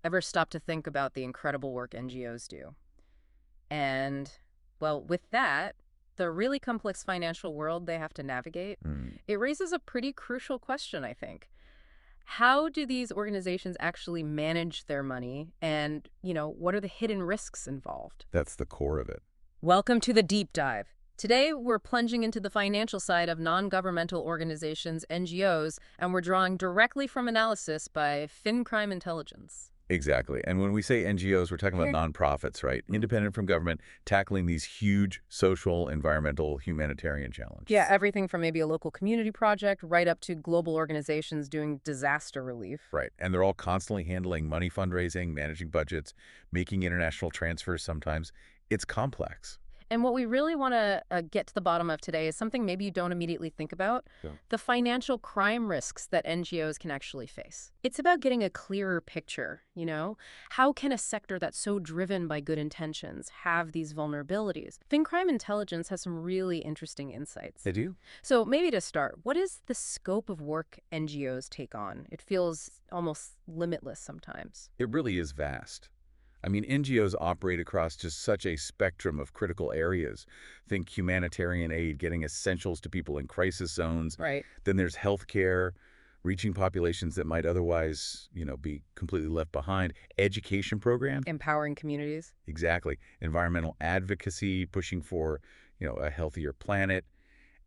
ever stop to think about the incredible work NGOs do. And, well, with that, the really complex financial world they have to navigate, Mm. it raises a pretty crucial question, I think. How do these organizations actually manage their money? And, what are the hidden risks involved? That's the core of it. Welcome to the deep dive. Today, we're plunging into the financial side of non-governmental organizations, NGOs, and we're drawing directly from analysis by FinCrime Intelligence. Exactly. And when we say NGOs, we're talking about nonprofits, right? Independent from government, tackling these huge social, environmental, humanitarian Yeah, challenges. everything from maybe a local community project right up to global organizations doing disaster relief. Right. And they're all constantly handling money fundraising, managing budgets, making international transfers sometimes. It's complex. And what we really want to get to the bottom of today is something maybe you don't immediately think about, Yeah. the financial crime risks that NGOs can actually face. It's about getting a clearer picture. How can a sector that's so driven by good intentions have these vulnerabilities? FinCrime Intelligence has some really interesting insights. They do. So maybe to start, what is the scope of work NGOs take on? It feels almost limitless sometimes. It really is vast. I mean, NGOs operate across just such a spectrum of critical areas. Think humanitarian aid, getting essentials to people in crisis zones. Right. Then there's healthcare, reaching populations that might otherwise, be completely left behind. Education programs, Empowering communities. exactly. Environmental advocacy, pushing for, a healthier planet.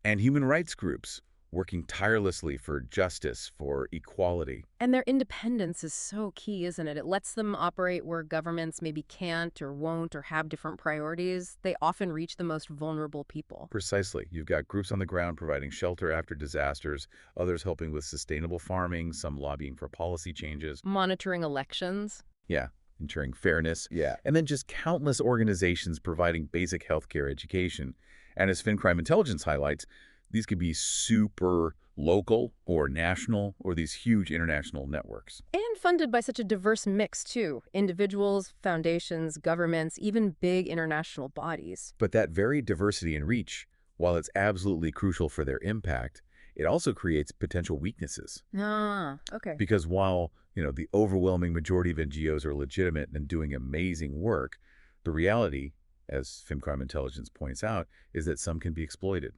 And human rights groups, working tirelessly for justice, for equality. And their independence is so key, isn't it? It lets them operate where governments maybe can't or won't or have different priorities. They often reach the most vulnerable people. Precisely. You've got groups on the ground providing shelter after disasters, others helping with sustainable farming, some lobbying for policy changes. Monitoring elections. Yeah, ensuring fairness. Yeah. And then just countless organizations providing basic healthcare education. And as FinCrime Intelligence highlights, these could be super local or national or these huge international networks. And funded by such a diverse mix, too. Individuals, foundations, governments, even big international bodies. But that very diversity and reach, while it's absolutely crucial for their impact, it also creates potential weaknesses. Ah, okay. Because while, the overwhelming majority of NGOs are legitimate and doing amazing work, the reality, as FinCrime Intelligence points out, is that some can be exploited,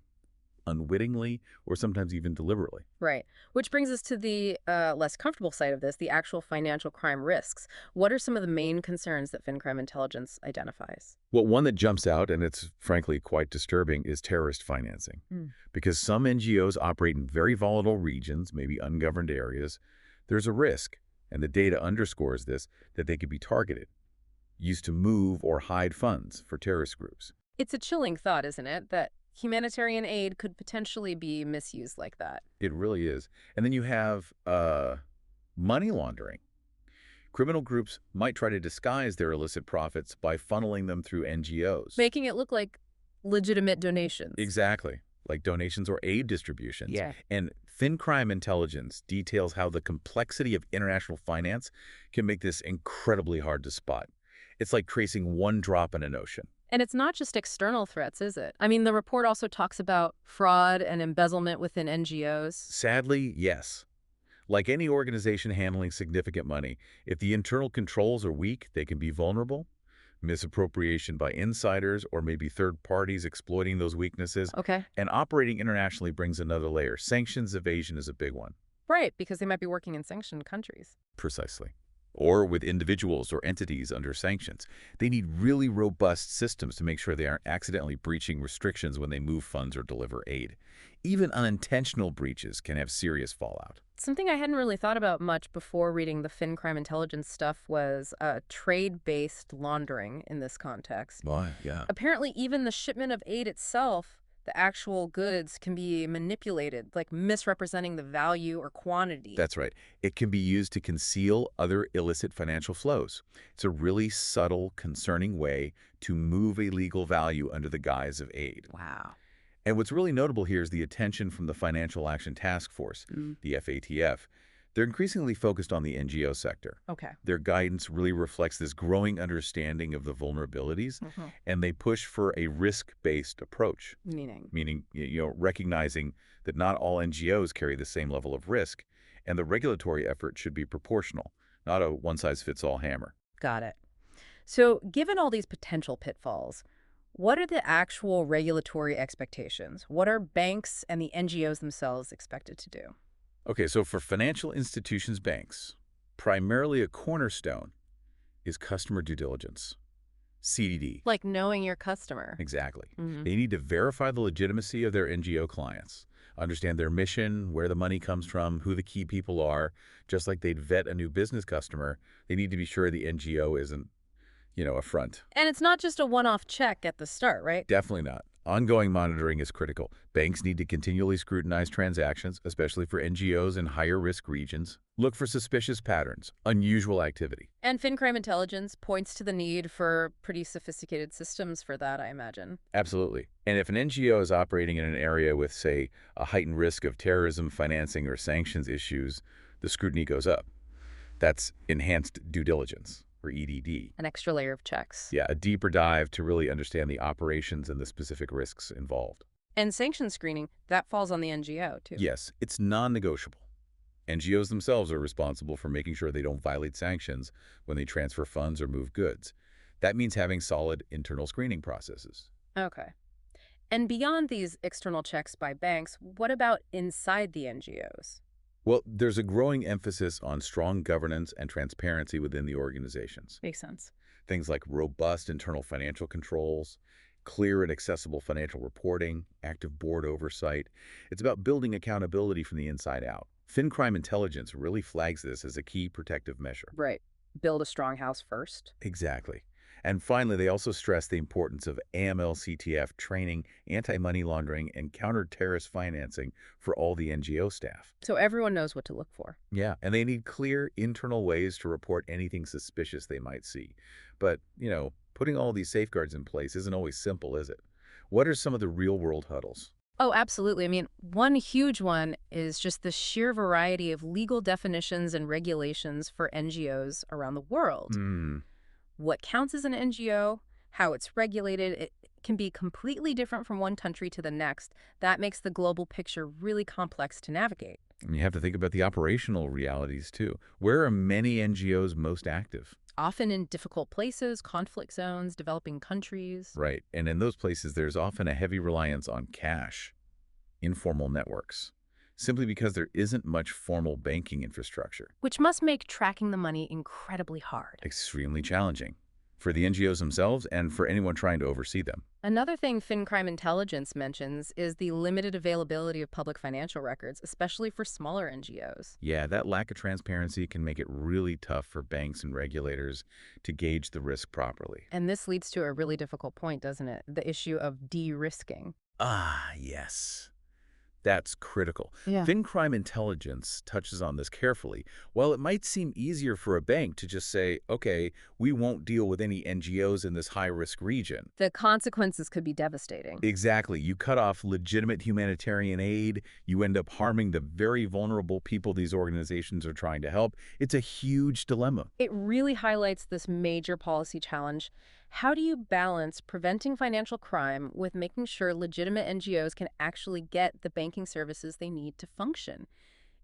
unwittingly or sometimes even deliberately. Right. Which brings us to the less comfortable side of this, the actual financial crime risks. What are some of the main concerns that FinCrime Intelligence identifies? Well, one that jumps out, and it's frankly quite disturbing, is terrorist financing. Mm. Because some NGOs operate in very volatile regions, maybe ungoverned areas, there's a risk, and the data underscores this, that they could be targeted, used to move or hide funds for terrorist groups. It's a chilling thought, isn't it, that humanitarian aid could potentially be misused like that. It really is. And then you have money laundering. Criminal groups might try to disguise their illicit profits by funneling them through NGOs. Making it look like legitimate donations. Exactly, like donations or aid distributions. Yeah. And FinCrime Intelligence details how the complexity of international finance can make this incredibly hard to spot. It's like tracing one drop in an ocean. And it's not just external threats, is it? I mean, the report also talks about fraud and embezzlement within NGOs. Sadly, yes. Like any organization handling significant money, if the internal controls are weak, they can be vulnerable. Misappropriation by insiders or maybe third parties exploiting those weaknesses. Okay. And operating internationally brings another layer. Sanctions evasion is a big one. Right, because they might be working in sanctioned countries. Precisely. Or with individuals or entities under sanctions. They need really robust systems to make sure they aren't accidentally breaching restrictions when they move funds or deliver aid. Even unintentional breaches can have serious fallout. Something I hadn't really thought about much before reading the FinCrime Intelligence stuff was trade-based laundering in this context. Why? Yeah. Apparently, even the shipment of aid itself, the actual goods, can be manipulated, like misrepresenting the value or quantity. That's right. It can be used to conceal other illicit financial flows. It's a really subtle, concerning way to move a legal value under the guise of aid. Wow. And what's really notable here is the attention from the Financial Action Task Force, the FATF. They're increasingly focused on the NGO sector. Okay. Their guidance really reflects this growing understanding of the vulnerabilities, and they push for a risk-based approach, Meaning? recognizing that not all NGOs carry the same level of risk, and the regulatory effort should be proportional, not a one-size-fits-all hammer. Got it. So, given all these potential pitfalls, what are the actual regulatory expectations? What are banks and the NGOs themselves expected to do? Okay, so for financial institutions banks, primarily a cornerstone is customer due diligence, CDD. Like knowing your customer. Exactly. Hmm. They need to verify the legitimacy of their NGO clients, understand their mission, where the money comes from, who the key people are. Just like they'd vet a new business customer, they need to be sure the NGO isn't, a front. And it's not just a one-off check at the start, right? Definitely not. Ongoing monitoring is critical. Banks need to continually scrutinize transactions, especially for NGOs in higher risk regions. Look for suspicious patterns, unusual activity. And FinCrime intelligence points to the need for pretty sophisticated systems for that, I imagine. Absolutely. And if an NGO is operating in an area with, say, a heightened risk of terrorism financing or sanctions issues, the scrutiny goes up. That's enhanced due diligence, or EDD. An extra layer of checks. Yeah, a deeper dive to really understand the operations and the specific risks involved. And sanction screening, that falls on the NGO, too. Yes, it's non-negotiable. NGOs themselves are responsible for making sure they don't violate sanctions when they transfer funds or move goods. That means having solid internal screening processes. Okay. And beyond these external checks by banks, what about inside the NGOs? Well, there's a growing emphasis on strong governance and transparency within the organizations. Makes sense. Things like robust internal financial controls, clear and accessible financial reporting, active board oversight. It's about building accountability from the inside out. FinCrime intelligence really flags this as a key protective measure. Right. Build a strong house first. Exactly. And finally, they also stress the importance of AML-CTF training, anti-money laundering, and counter-terrorist financing for all the NGO staff. So everyone knows what to look for. Yeah, and they need clear internal ways to report anything suspicious they might see. But, putting all these safeguards in place isn't always simple, is it? What are some of the real-world hurdles? Oh, absolutely. I mean, one huge one is just the sheer variety of legal definitions and regulations for NGOs around the world. Hmm. What counts as an NGO, how it's regulated, it can be completely different from one country to the next. That makes the global picture really complex to navigate. And you have to think about the operational realities, too. Where are many NGOs most active? Often in difficult places, conflict zones, developing countries. Right, and in those places, there's often a heavy reliance on cash, informal networks, simply because there isn't much formal banking infrastructure. Which must make tracking the money incredibly hard. Extremely challenging for the NGOs themselves and for anyone trying to oversee them. Another thing FinCrime intelligence mentions is the limited availability of public financial records, especially for smaller NGOs. Yeah, that lack of transparency can make it really tough for banks and regulators to gauge the risk properly. And this leads to a really difficult point, doesn't it? The issue of de-risking. Ah, yes. That's critical. Yeah. FinCrime intelligence touches on this carefully. While it might seem easier for a bank to just say, okay, we won't deal with any NGOs in this high-risk region. The consequences could be devastating. Exactly. You cut off legitimate humanitarian aid. You end up harming the very vulnerable people these organizations are trying to help. It's a huge dilemma. It really highlights this major policy challenge. How do you balance preventing financial crime with making sure legitimate NGOs can actually get the banking services they need to function?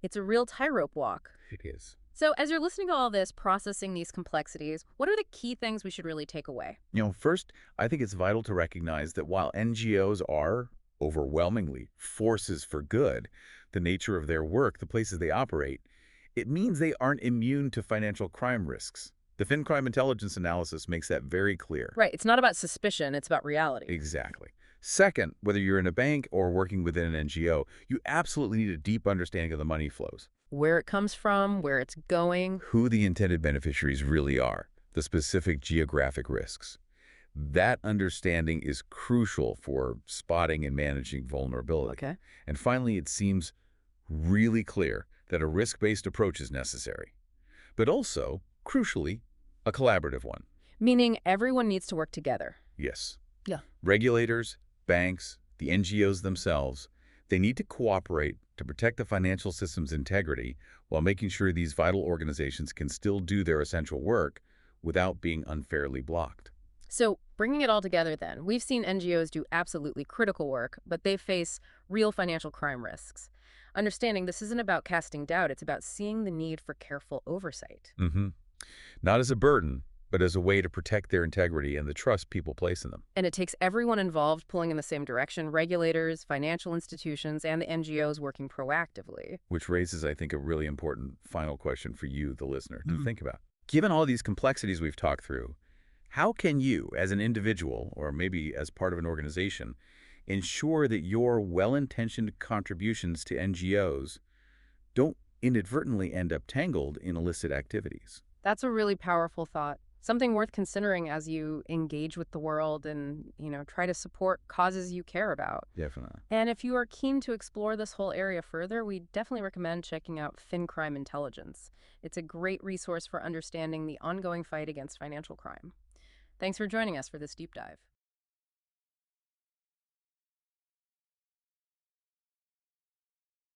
It's a real tightrope walk. It is. So as you're listening to all this, processing these complexities, what are the key things we should really take away? First, I think it's vital to recognize that while NGOs are overwhelmingly forces for good, the nature of their work, the places they operate, it means they aren't immune to financial crime risks. The FinCrime intelligence analysis makes that very clear. Right. It's not about suspicion. It's about reality. Exactly. Second, whether you're in a bank or working within an NGO, you absolutely need a deep understanding of the money flows. Where it comes from, where it's going. Who the intended beneficiaries really are, the specific geographic risks. That understanding is crucial for spotting and managing vulnerability. Okay. And finally, it seems really clear that a risk-based approach is necessary. But also, crucially, a collaborative one. Meaning everyone needs to work together. Yes. Yeah. Regulators, banks, the NGOs themselves, they need to cooperate to protect the financial system's integrity while making sure these vital organizations can still do their essential work without being unfairly blocked. So bringing it all together then, we've seen NGOs do absolutely critical work, but they face real financial crime risks. Understanding this isn't about casting doubt, it's about seeing the need for careful oversight. Hmm. Not as a burden, but as a way to protect their integrity and the trust people place in them. And it takes everyone involved pulling in the same direction, regulators, financial institutions, and the NGOs working proactively. Which raises, I think, a really important final question for you, the listener, to think about. Given all these complexities we've talked through, how can you, as an individual, or maybe as part of an organization, ensure that your well-intentioned contributions to NGOs don't inadvertently end up tangled in illicit activities? That's a really powerful thought. Something worth considering as you engage with the world and, try to support causes you care about. Definitely. And if you are keen to explore this whole area further, we definitely recommend checking out FinCrime Intelligence. It's a great resource for understanding the ongoing fight against financial crime. Thanks for joining us for this deep dive.